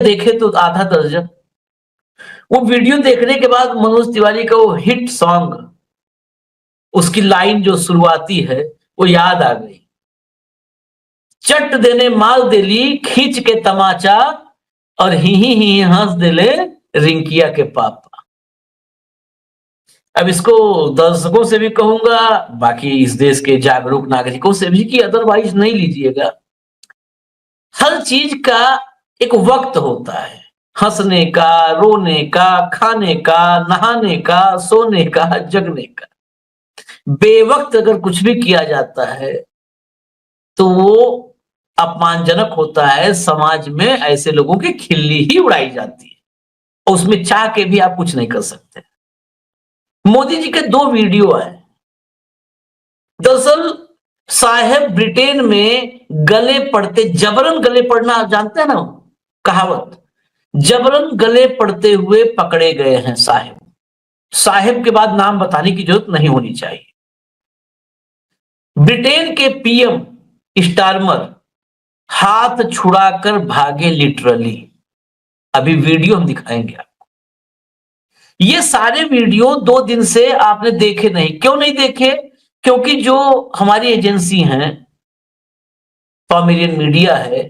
देखे तो आधा दर्जन। वो वीडियो देखने के बाद मनोज तिवारी का वो हिट सॉन्ग, उसकी लाइन जो शुरुआती है वो याद आ गई। चट देने माल देली खींच के तमाचा और ही हंस देले रिंकिया के पापा। अब इसको दर्शकों से भी कहूंगा, बाकी इस देश के जागरूक नागरिकों से भी, कि अदरवाइज नहीं लीजिएगा। हर चीज का एक वक्त होता है, हंसने का, रोने का, खाने का, नहाने का, सोने का, जगने का। बेवक्त अगर कुछ भी किया जाता है तो वो अपमानजनक होता है। समाज में ऐसे लोगों की खिल्ली ही उड़ाई जाती है और उसमें चाह के भी आप कुछ नहीं कर सकते। मोदी जी के 2 वीडियो आए। दरअसल साहेब ब्रिटेन में गले पड़ते, जबरन गले पड़ना आप जानते हैं ना, कहावत, जबरन गले पड़ते हुए पकड़े गए हैं साहेब। साहेब के बाद नाम बताने की जरूरत नहीं होनी चाहिए। ब्रिटेन के पीएम स्टारमर हाथ छुड़ाकर भागे लिटरली। अभी वीडियो हम दिखाएंगे आपको। ये सारे वीडियो 2 दिन से आपने देखे नहीं। क्यों नहीं देखे? क्योंकि जो हमारी एजेंसी हैं, पॉमेरियन मीडिया है,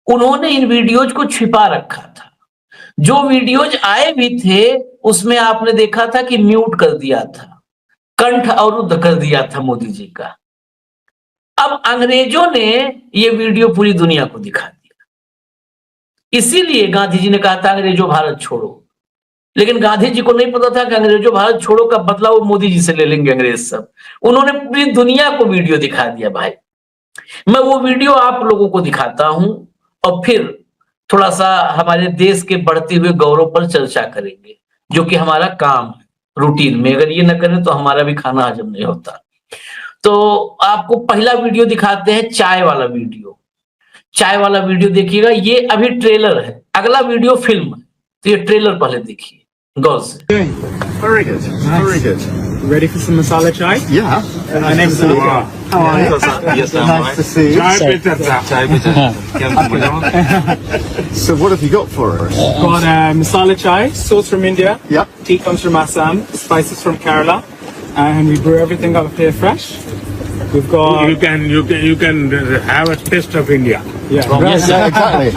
उन्होंने इन वीडियोज को छिपा रखा था। जो वीडियोज आए भी थे उसमें आपने देखा था कि म्यूट कर दिया था, कंठ अवरुद्ध कर दिया था मोदी जी का। अब अंग्रेजों ने ये वीडियो पूरी दुनिया को दिखा दिया। इसीलिए गांधी जी ने कहा था अंग्रेजों भारत छोड़ो। लेकिन गांधी जी को नहीं पता था कि अंग्रेजों भारत छोड़ो का बदला वो मोदी जी से ले लेंगे अंग्रेज सब। उन्होंने पूरी दुनिया को वीडियो दिखा दिया भाई। मैं वो वीडियो आप लोगों को दिखाता हूं और फिर थोड़ा सा हमारे देश के बढ़ते हुए गौरव पर चर्चा करेंगे, जो कि हमारा काम है रूटीन में। अगर ये न करें तो हमारा भी खाना हजम नहीं होता। तो आपको पहला वीडियो दिखाते हैं, चाय वाला वीडियो। चाय वाला वीडियो देखिएगा, ये अभी ट्रेलर है। अगला वीडियो फिल्म है, तो ये ट्रेलर पहले देखिए गौर से। Very good. Nice. Very good. Ready for some masala chai? Yeah. My name's Luca. How are you? Yes, Nice to see you. Chai So what have you got for us? Got masala chai, sauce from India. Yep. Tea comes from Assam. Spices from Kerala, and we brew everything up here fresh. We've got You can have a taste of India. yeah. Yes, exactly.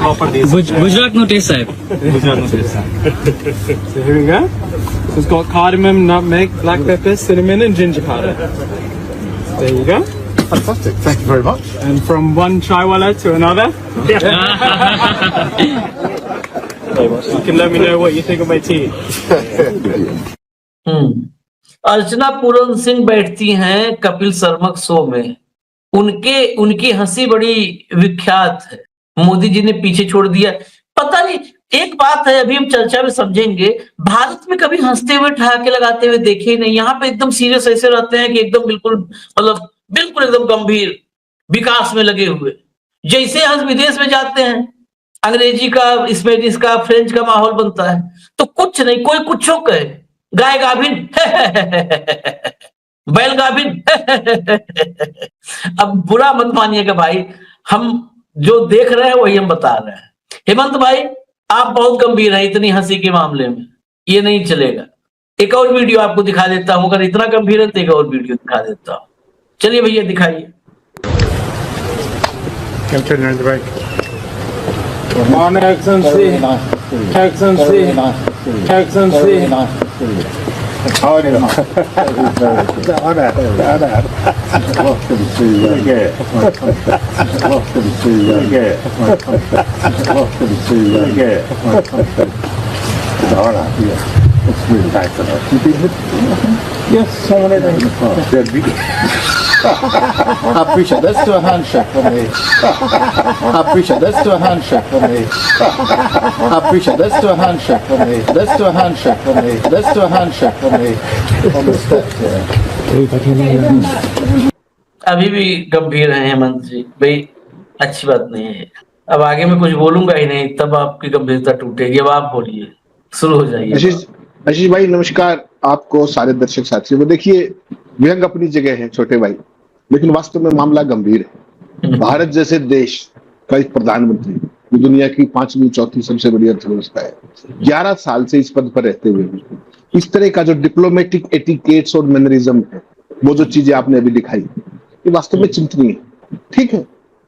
Gujarat नो taste साहब। So here we go. So it's got cardamom, nutmeg, black pepper, cinnamon, and ginger powder. There you go. Fantastic. Thank you very much. And from one chaiwala to another, you can let me know what you think of my tea. Archana Puran Singh बैठती हैं Kapil Sharma show में। उनकी हंसी बड़ी विख्यात है। मोदी जी ने पीछे छोड़ दिया। पता नहीं, एक बात है, अभी हम चर्चा में समझेंगे, भारत में कभी हंसते हुए ठहाके लगाते हुए देखे ही नहीं। यहाँ पे एकदम सीरियस ऐसे रहते हैं कि एकदम बिल्कुल, मतलब बिल्कुल एकदम गंभीर विकास में लगे हुए। जैसे हम विदेश में जाते हैं, अंग्रेजी का, स्पेनिश का, फ्रेंच का माहौल बनता है, तो कुछ नहीं, कोई कुछो कहे, गाय गाभिन बैल गाभिन अब बुरा मत मानिएगा भाई, हम जो देख रहे हैं वही हम बता रहे हैं। हेमंत भाई, आप बहुत गंभीर हैं इतनी हंसी के मामले में, ये नहीं चलेगा। एक और वीडियो आपको दिखा देता हूं, अगर इतना गंभीर है तो एक और वीडियो दिखा देता हूं। चलिए भैया दिखाइए। How are you? Welcome to It's really nice to know. You've been with Yes, someone in I appreciate it. Let's do a handshake for me. I appreciate it. Let's do a handshake for me. I appreciate it. Let's do a handshake for me. Let's do a handshake for me. Let's do a handshake for me. On the steps here. अभी भी गंभीर हैं हेमंत जी भाई, अच्छी बात नहीं है। अब आगे मैं कुछ बोलूंगा ही नहीं, तब आपकी गंभीरता टूटेगी। अब आप बोलिए, शुरू हो जाइए। आशीष भाई नमस्कार आपको, सारे दर्शक साथियों को। देखिए, व्यंग अपनी जगह है छोटे भाई, लेकिन वास्तव में मामला गंभीर है। भारत जैसे देश का एक प्रधानमंत्री जो दुनिया की 5वीं 4थी सबसे बड़ी अर्थव्यवस्था है, 11 साल से इस पद पर रहते हुए भी इस तरह का जो डिप्लोमेटिक एटिकेट्स और मैनरिज्म है, वो जो चीजें आपने अभी दिखाई, ये वास्तव में चिंतनीय है। ठीक है,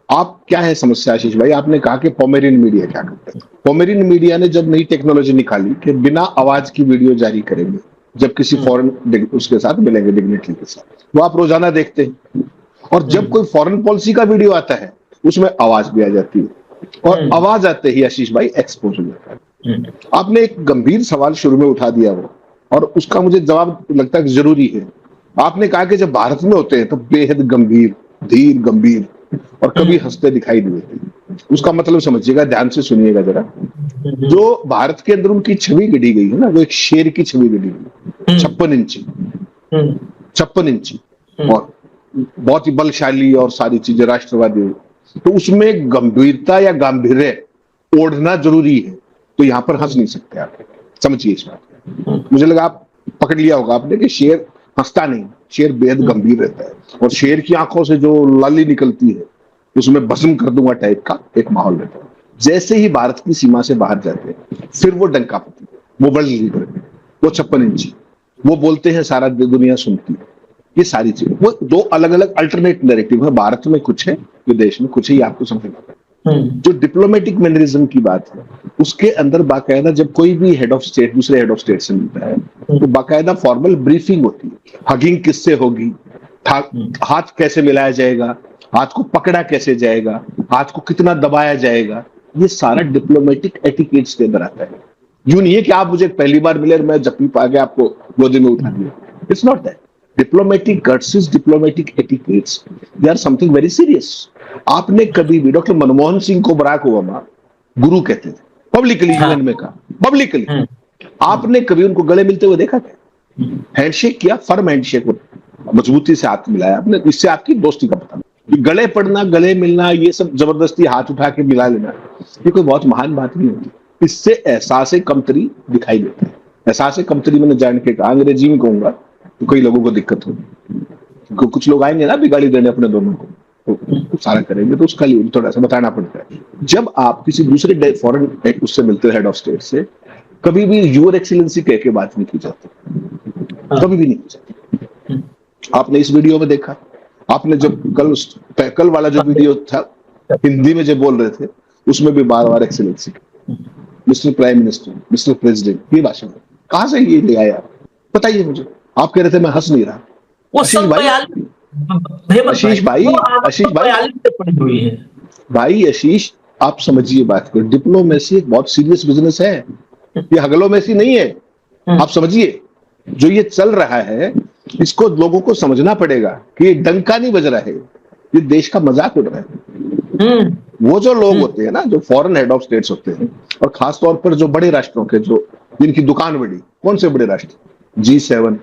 आप क्या है समस्या आशीष भाई? आपने कहा कि पोमेरियन मीडिया क्या करता है। पोमेरियन मीडिया ने जब नई टेक्नोलॉजी निकाली कि बिना आवाज की वीडियो जारी करेंगे जब किसी फॉरेन उसके साथ मिलेंगे, डिग्निटरी के साथ, वो आप रोजाना देखते हैं। और जब कोई फॉरेन पॉलिसी का वीडियो आता है उसमें आवाज भी आ जाती है, और आवाज आते ही आशीष भाई एक्सपोज हो जाता है। आपने एक गंभीर सवाल शुरू में उठा दिया वो, और उसका मुझे जवाब लगता है जरूरी है। आपने कहा कि जब भारत में होते हैं तो बेहद गंभीर, धीर, गंभीर और कभी हंसते दिखाई नहीं देते। उसका मतलब समझिएगा, ध्यान से सुनिएगा जरा। जो भारत के अंदर उनकी छवि गढ़ी गई है ना, वो एक शेर की छवि गढ़ी गई, 56 इंची, 56 इंची, और बहुत ही बलशाली और सारी चीजें राष्ट्रवादी। तो उसमें गंभीरता या गांभीर्य ओढ़ना जरूरी है, तो यहां पर हंस नहीं सकते आप, समझिए इस बात। मुझे लगा आप पकड़ लिया होगा आपने कि शेर हंसता नहीं, शेर बेहद गंभीर रहता है, और शेर की आंखों से जो लाली निकलती है उसमें भस्म कर दूंगा टाइप का एक माहौल रहता है। जैसे ही भारत की सीमा से बाहर जाते हैं फिर वो डंकापति, वो वर्ल्ड लीडर, वो 56 इंची, वो बोलते हैं सारा दुनिया सुनती है। ये सारी चीजें, वो दो अलग अलग अल्टरनेट नैरेटिव है, भारत में कुछ है, विदेश में कुछ है, ये आपको समझना है। जो डिप्लोमेटिक मैनरिज्म की बात है उसके अंदर बाकायदा जब कोई भी हेड ऑफ स्टेट दूसरे हेड ऑफ स्टेट से मिलता है तो बाकायदा फॉर्मल ब्रीफिंग होती है। हगिंग किससे होगी, हाथ कैसे मिलाया जाएगा, हाथ को पकड़ा कैसे जाएगा, हाथ को कितना दबाया जाएगा, ये सारा डिप्लोमेटिक एटिकेट्स के अंदर आता है। यूं नहीं है कि आप मुझे पहली बार मिले और मैं जप्पी पा के आपको गोदी में उठा दिया, it's not that. Diplomatic courtesies, diplomatic etiquettes, they are something very serious. आपने कभी भी डॉक्टर मनमोहन सिंह को बराक ओबामा गुरु कहते थे, पब्लिकली यूएन में कहा, पब्लिकली। आपने कभी उनको गले मिलते हुए देखा क्या? हैंडशेक किया, फर्म हैंडशेक, मजबूती से हाथ मिलाया आपने, इससे आपकी दोस्ती का पता नहीं। गले पड़ना, गले मिलना, ये सब जबरदस्ती हाथ उठा के मिला लेना, ये कोई बहुत महान बात नहीं होती। इससे एहसास कमतरी दिखाई देता है। एहसास कमतरी मैंने जान के कहा, अंग्रेजी में कहूंगा तो कई लोगों को दिक्कत होगी, कुछ लोग आएंगे ना बिगाड़ी देने अपने दोनों को, तो सारा करेंगे, तो उसका लिए थोड़ा सा बताना पड़ता है। जब आप किसी दूसरे फॉरेन उससे मिलते हो, हेड ऑफ स्टेट से, कभी भी यूर एक्सीलेंसी कह के बात नहीं की जाती, कभी भी नहीं की जाती। आपने इस वीडियो में देखा, आपने जब कल वाला जो वीडियो था हिंदी में जो बोल रहे थे उसमें भी बार बार excellency, Mr prime minister, Mr president, ये भाषण कहां से ये ले आया बताइए मुझे। आप कह रहे थे मैं हंस नहीं रहा। वो आशीष सब भाई, आशीष भाई, आशीष भाई, पड़ी हुई है भाई आशीष, आप समझिए बात को। डिप्लोमेसी एक बहुत सीरियस बिजनेस है, ये हगलोमेसी नहीं है। आप समझिए, जो ये चल रहा है इसको लोगों को समझना पड़ेगा कि ये डंका नहीं बज रहा है, ये देश का मजाक उड़ रहा है। वो जो लोग होते हैं ना, जो फॉरेन हेड ऑफ स्टेट्स होते हैं, और खासतौर पर जो बड़े राष्ट्रों के, जो जिनकी दुकान बड़ी, कौन से बड़े राष्ट्र, G7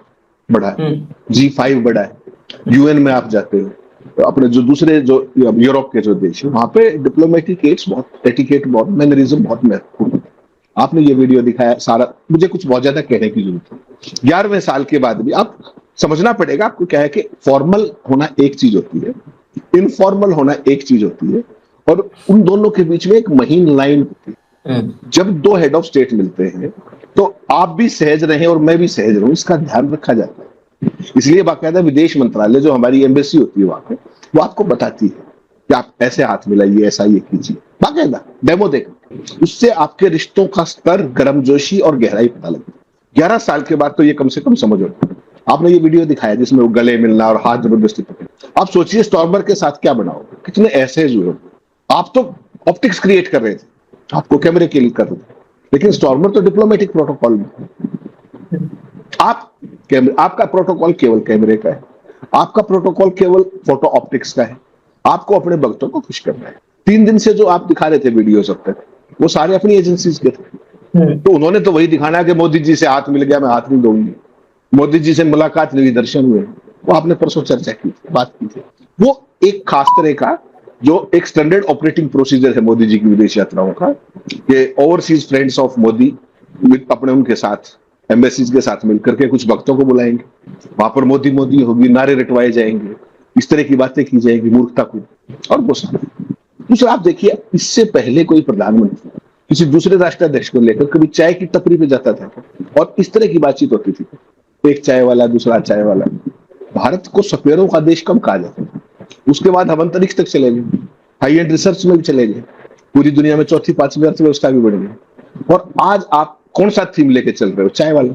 बड़ा है, G5 बड़ा है, यूएन में आप जाते हो, तो अपने जो दूसरे जो यूरोप के जो देश है वहां पे डिप्लोमेटिक एटिकेट बहुत, मैनरिज्म बहुत महत्वपूर्ण है। आपने ये वीडियो दिखाया सारा, मुझे कुछ बहुत ज्यादा कहने की जरूरत है। 11वें साल के बाद भी आप समझना पड़ेगा आपको क्या है कि फॉर्मल होना एक चीज होती है, इनफॉर्मल होना एक चीज होती है, और उन दोनों के बीच में एक महीन लाइन होती है। जब दो हेड ऑफ स्टेट मिलते हैं तो आप भी सहज रहें और मैं भी सहज रहूं, इसका ध्यान रखा जाता है। इसलिए बाकायदा विदेश मंत्रालय, जो हमारी एम्बेसी होती है वहां पे, वो आपको बताती है कि आप ऐसे हाथ मिलाइए, ऐसा ये कीजिए, बाकायदा डेमो देकर। उससे आपके रिश्तों का स्तर, गर्मजोशी और गहराई पता लगती है। 11 साल के बाद तो ये कम से कम समझो। आपने ये वीडियो दिखाया जिसमें वो गले मिलना और हाथ जबरदस्ती पकड़े, आप सोचिए स्टॉर्मर के साथ क्या बनाओ, कितने ऐसे हुए। आप तो ऑप्टिक्स क्रिएट कर रहे थे, आपको कैमरे के लिए कर रहे थे, लेकिन स्टॉर्मर तो डिप्लोमेटिक प्रोटोकॉल में। आपका प्रोटोकॉल केवल कैमरे का है, आपका प्रोटोकॉल केवल फोटो ऑप्टिक्स का है, आपको अपने भक्तों को खुश करना है। 3 दिन से जो आप दिखा रहे थे वीडियो सब तक, वो सारे अपनी एजेंसीज के थे, तो उन्होंने तो वही दिखाना है कि मोदी जी से हाथ मिल गया, मैं हाथ नहीं दूंगी, मोदी जी से मुलाकात हुई, दर्शन हुए। वो आपने परसों चर्चा की थी, बात की थी। वो एक खास तरह का जो एक स्टैंडर्ड ऑपरेटिंग प्रोसीजर है मोदी जी की विदेश यात्राओं का, कि ओवरसीज फ्रेंड्स ऑफ मोदी अपने उनके साथ, एम्बेसीज के साथ मिलकर के कुछ भक्तों को बुलाएंगे, वहां पर मोदी मोदी होगी, नारे रटवाए जाएंगे, इस तरह की बातें की जाएगी, मूर्खता को, और वो सारा दूसरा, आप देखिए, इससे पहले कोई प्रधानमंत्री किसी दूसरे राष्ट्राध्यक्ष को लेकर कभी चाय की टपरी पे जाता था और इस तरह की बातचीत होती थी, एक चाय वाला दूसरा चाय वाला। भारत को सपेरों का देश कब कहा जाता था? उसके बाद हम अंतरिक्ष तक चले गए, हाई एंड रिसर्च में भी चले गए, पूरी दुनिया में चौथी पांचवी अर्थव्यवस्था भी बढ़ गई। और आज आप कौन सा थीम लेके चल रहे हो? चाय वाला।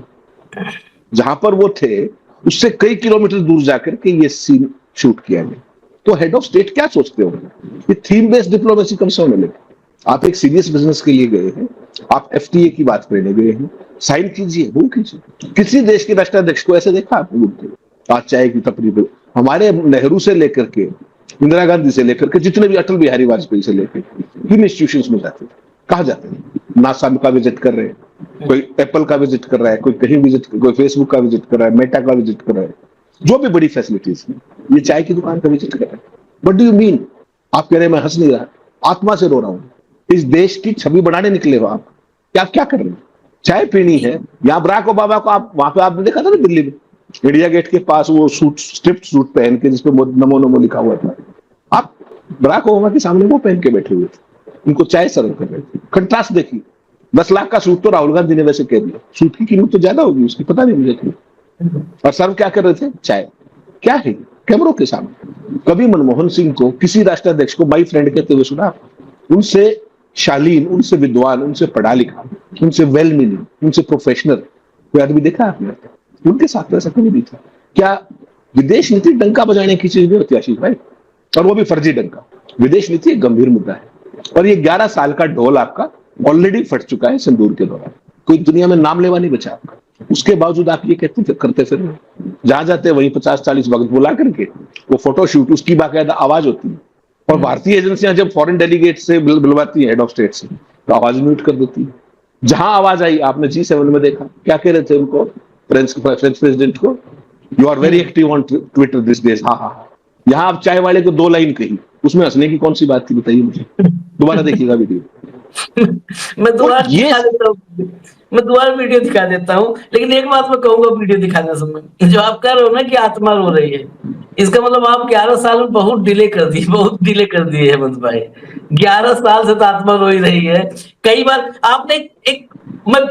जहां पर वो थे उससे कई किलोमीटर दूर जाकर के ये सीन शूट किया गया। तो हेड ऑफ स्टेट क्या सोचते हो? ये थीम बेस्ड डिप्लोमेसी कब से होने लगी? आप एक सीरियस बिजनेस के लिए गए हैं, आप एफटीए की बात करने गए हैं, साइन कीजिए, वो कीजिए। किसी देश के राष्ट्राध्यक्ष को ऐसे देखा आपने घूमते? आज चाय की टपरी पे हमारे नेहरू से लेकर के इंदिरा गांधी से लेकर के जितने भी, अटल बिहारी वाजपेयी से लेकर, किन इंस्टीट्यूशंस में जाते थे? कहा जाते हैं? नासा का विजिट कर रहे हैं, कोई एप्पल का विजिट कर रहा है, कोई कहीं विजिट, कोई फेसबुक का विजिट कर रहा है, मेटा का विजिट कर रहा है, जो भी बड़ी फैसिलिटीज है, ये चाय की दुकान का विजिट कर रहा है। What do you mean? आप कह रहे हैं मैं हंस नहीं रहा, आत्मा से रो रहा हूं। इस देश की छवि बढ़ाने निकले हो आप, क्या कर रहे हैं? चाय पीनी है। यहाँ बराक ओबामा को आप, वहां पे आपने देखा था ना दिल्ली में, इंडिया गेट के पास वो सूट, स्ट्रिप्ड सूट पहन के जिसपे नमो नमो लिखा हुआ था, आप बराक ओबामा के सामने वो पहन के बैठे हुए थे, उनको चाय सर्व कर रहे थे। कंट्रास्ट देखिए, 10 लाख का सूट तो राहुल गांधी ने वैसे कह दिया, सूट की कीमत तो ज्यादा होगी उसकी, पता नहीं मुझे क्यों। और सर्व क्या कर रहे थे? चाय। क्या है? कैमरों के सामने। कभी मनमोहन सिंह को किसी राष्ट्राध्यक्ष को माई फ्रेंड कहते हुए सुना? उनसे शालीन, उनसे विद्वान, उनसे पढ़ा लिखा, उनसे वेल मीनिंग, उनसे प्रोफेशनल कोई आदमी देखा आपने? उनके साथ तो ऐसा कभी नहीं था। क्या विदेश नीति डंका बजाने की चीज नहीं होती आशीष भाई? और वो भी फर्जी डंका। विदेश नीति एक गंभीर मुद्दा है, और ये 11 साल का ढोल आपका ऑलरेडी फट चुका है सिंदूर के दौरान। कोई दुनिया में नाम लेवा नहीं बचा आपका। उसके बावजूद आप ये कहते करते फिर जहां जाते वहीं 50-40 वक्त बुला करके वो फोटो शूट, उसकी बाकायदा आवाज होती है। और भारतीय एजेंसियां जब फॉरेन डेलीगेट से बुलवाती है, हेड ऑफ स्टेट से, तो आवाज म्यूट कर देती है। जहां आवाज आई, आपने G7 में देखा, क्या कह रहे थे उनको, फ्रेंच प्रेसिडेंट को? You are very active on Twitter this days. हाँ। यहाँ आप चाय वाले को 2 लाइन कही, उसमें हंसने की कौन सी बात थी बताइए मुझे? दोबारा देखिएगा वीडियो। मैं दोबारा वीडियो दिखा देता हूँ, लेकिन एक बात मैं कहूंगा वीडियो दिखाने समय, जो आप कह रहे हो ना कि आत्मा रो रही है, इसका मतलब आप 11 साल में बहुत डिले कर दिए हेमंत भाई। 11 साल से तो आत्मा रो ही रही है। कई बार आपने एक मैं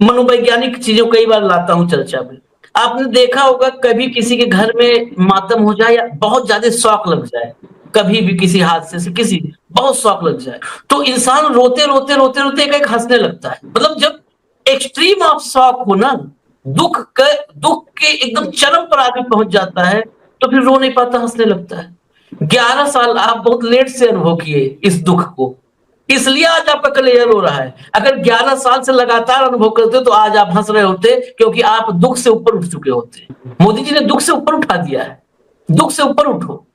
मनोवैज्ञानिक चीजों कई बार लाता हूँ चर्चा में। आपने देखा होगा कभी किसी के घर में मातम हो जाए या बहुत ज्यादा शौक लग जाए, कभी भी किसी हादसे से किसी बहुत शौक लग जाए, तो इंसान रोते रोते एक हंसने लगता है। मतलब जब एक्सट्रीम ऑफ शौक हो ना, दुख के एकदम चरम पर आदमी पहुंच जाता है, तो फिर रो नहीं पाता, हंसने लगता है। 11 साल आप बहुत लेट से अनुभव किए इस दुख को, इसलिए आज आपका कलेयर हो रहा है। अगर 11 साल से लगातार अनुभव करते तो आज आप हंस रहे होते, क्योंकि आप दुख से ऊपर उठ चुके होते। मोदी जी ने दुख से ऊपर उठा दिया है। दुख से ऊपर उठो।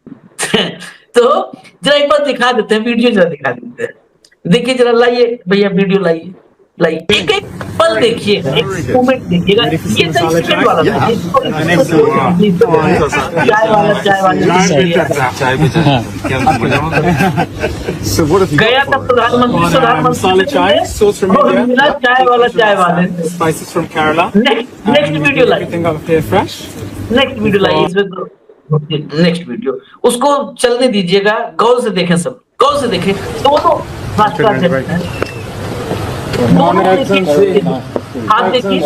तो जरा एक बार दिखा देते हैं, वीडियो जरा दिखा देते हैं। देखिए जरा, लाइए भैया वीडियो लाइए। एक पल देखिए, एक मोमेंट देखिएगा। ये सेकंड वाला गया था प्रधानमंत्री चाय वाले। नेक्स्ट वीडियो लाइए, उसको चलने दीजिएगा, गौर से देखें, सब गौर से देखें। तो वो तो हाथ देखिए,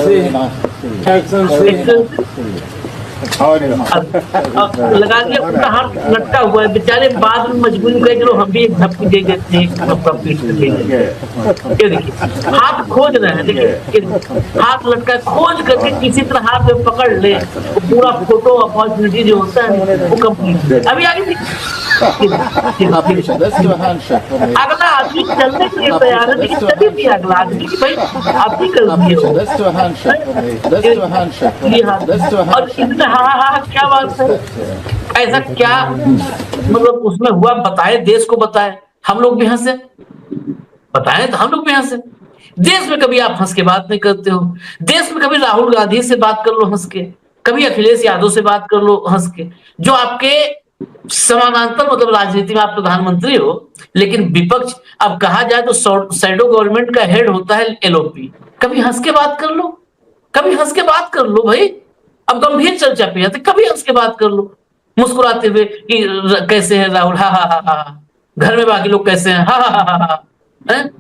लगा दिया, उनका हाथ लटका हुआ है, बेचारे बाद में मजबूरी कहे चलो हम भी एक झपकी दे देते हैं, ये देखिए हाथ खोज रहे हैं। देखिए हाथ लटका, खोज करके किसी तरह हाथ में पकड़ ले, तो पूरा फोटो अपॉर्चुनिटी जो होता है वो कंप्लीट। अभी आगे अगला आदमी चलने के लिए तैयार है, लेकिन तभी भी अगला आदमी की भाई आप भी कर दिए और इतना हाँ क्या बात है, ऐसा क्या मतलब उसमें हुआ, बताए, देश को बताए, हम लोग भी हंसे, बताए तो हम लोग भी हंसे। देश में कभी आप हंस के बात नहीं करते हो। देश में कभी राहुल गांधी से बात कर लो हंस के, कभी अखिलेश यादव से बात कर लो हंस के, जो आपके समानांतर मतलब राजनीति में आप प्रधानमंत्री हो, लेकिन विपक्ष अब कहा जाए तो शैडो गवर्नमेंट का हेड होता है एलओपी। कभी हंस के बात कर लो, कभी हंस के बात कर लो भाई। अब गंभीर चर्चा पे आते, कभी हंस के बात कर लो मुस्कुराते हुए कि कैसे है राहुल, हा हा हा हा। घर में बाकी लोग कैसे हैं, हा हा हा हा, हैं?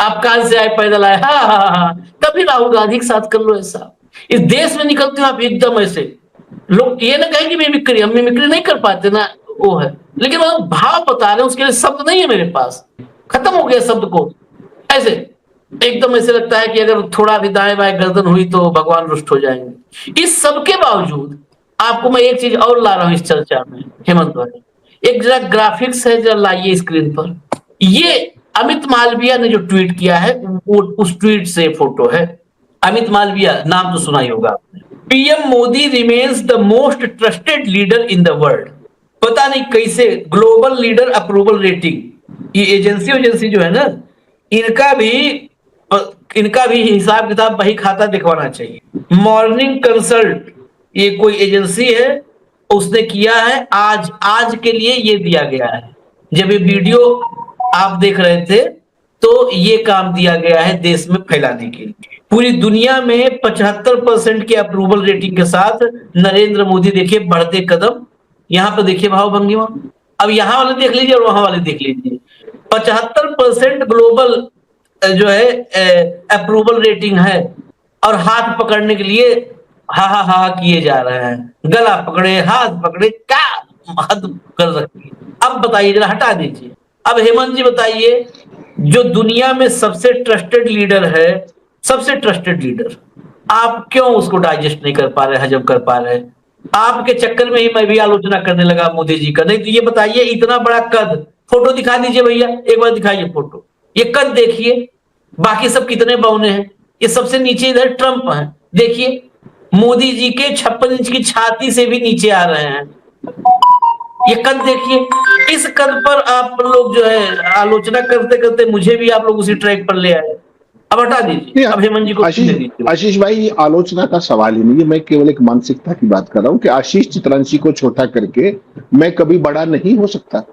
आप कार से आए, पैदल आए, हा हा हा हा। तभी राहुल गांधी के साथ कर लो ऐसा। इस देश में निकलते हो आप एकदम ऐसे, लोग ये ना कहें कि मिमिक्री, हम मिमिक्री नहीं कर पाते ना, वो है, लेकिन वो भाव बता रहे हैं, उसके लिए शब्द नहीं है मेरे पास, खत्म हो गया शब्द को। ऐसे एकदम ऐसे लगता है कि अगर थोड़ा भी दाएं बाएं गर्दन हुई तो भगवान रुष्ट हो जाएंगे। इस सब के बावजूद आपको मैं एक चीज और ला रहा हूं इस चर्चा में, हेमंत भाई, एक जरा ग्राफिक्स है, जरा लाइए स्क्रीन पर। ये अमित मालविया ने जो ट्वीट किया है, वो उस ट्वीट से फोटो है। अमित मालविया नाम तो सुना ही होगा आपने। PM Modi remains the most trusted leader in the world. पता नहीं कैसे ग्लोबल लीडर अप्रूवल रेटिंग, ये एजेंसी जो है ना, इनका भी हिसाब किताब बही खाता दिखवाना चाहिए। मॉर्निंग कंसल्ट, ये कोई एजेंसी है, उसने किया है, आज के लिए ये दिया गया है। जब ये वीडियो आप देख रहे थे तो ये काम दिया गया है देश में फैलाने के लिए। पूरी दुनिया में 75% के अप्रूवल रेटिंग के साथ नरेंद्र मोदी देखिए बढ़ते कदम। यहां पर देखिए भाव भंगिमा, अब यहां वाले देख लीजिए और वहां वाले देख लीजिए। 75% ग्लोबल जो है अप्रूवल रेटिंग है, और हाथ पकड़ने के लिए हा हा हा किए जा रहे हैं, गला पकड़े, हाथ पकड़े, क्या हद कर रखी है। अब बताइए, जरा हटा दीजिए। अब हेमंत जी बताइए, जो दुनिया में सबसे ट्रस्टेड लीडर है, सबसे ट्रस्टेड लीडर, आप क्यों उसको डाइजेस्ट नहीं कर पा रहे, हजम कर पा रहे? आपके चक्कर में ही मैं भी आलोचना करने लगा मोदी जी का। नहीं तो ये बताइए, इतना बड़ा कद, फोटो दिखा दीजिए भैया, एक बार दिखाइए फोटो, ये कद देखिए, बाकी सब कितने बौने हैं। ये सबसे नीचे इधर ट्रंप है, देखिए मोदी जी के 56 इंच की छाती से भी नीचे आ रहे हैं। ये कद देखिए, इस कद पर आप लोग जो है आलोचना करते करते मुझे भी आप लोग उसी ट्रैक पर ले आए। अब हटा दीजिए, अब हेमंत जी को आशीष भाई, ये आलोचना का सवाल ही नहीं है, मैं केवल एक मानसिकता की बात कर रहा हूं कि आशीष चित्रांशी को छोटा करके मैं कभी बड़ा नहीं हो सकता।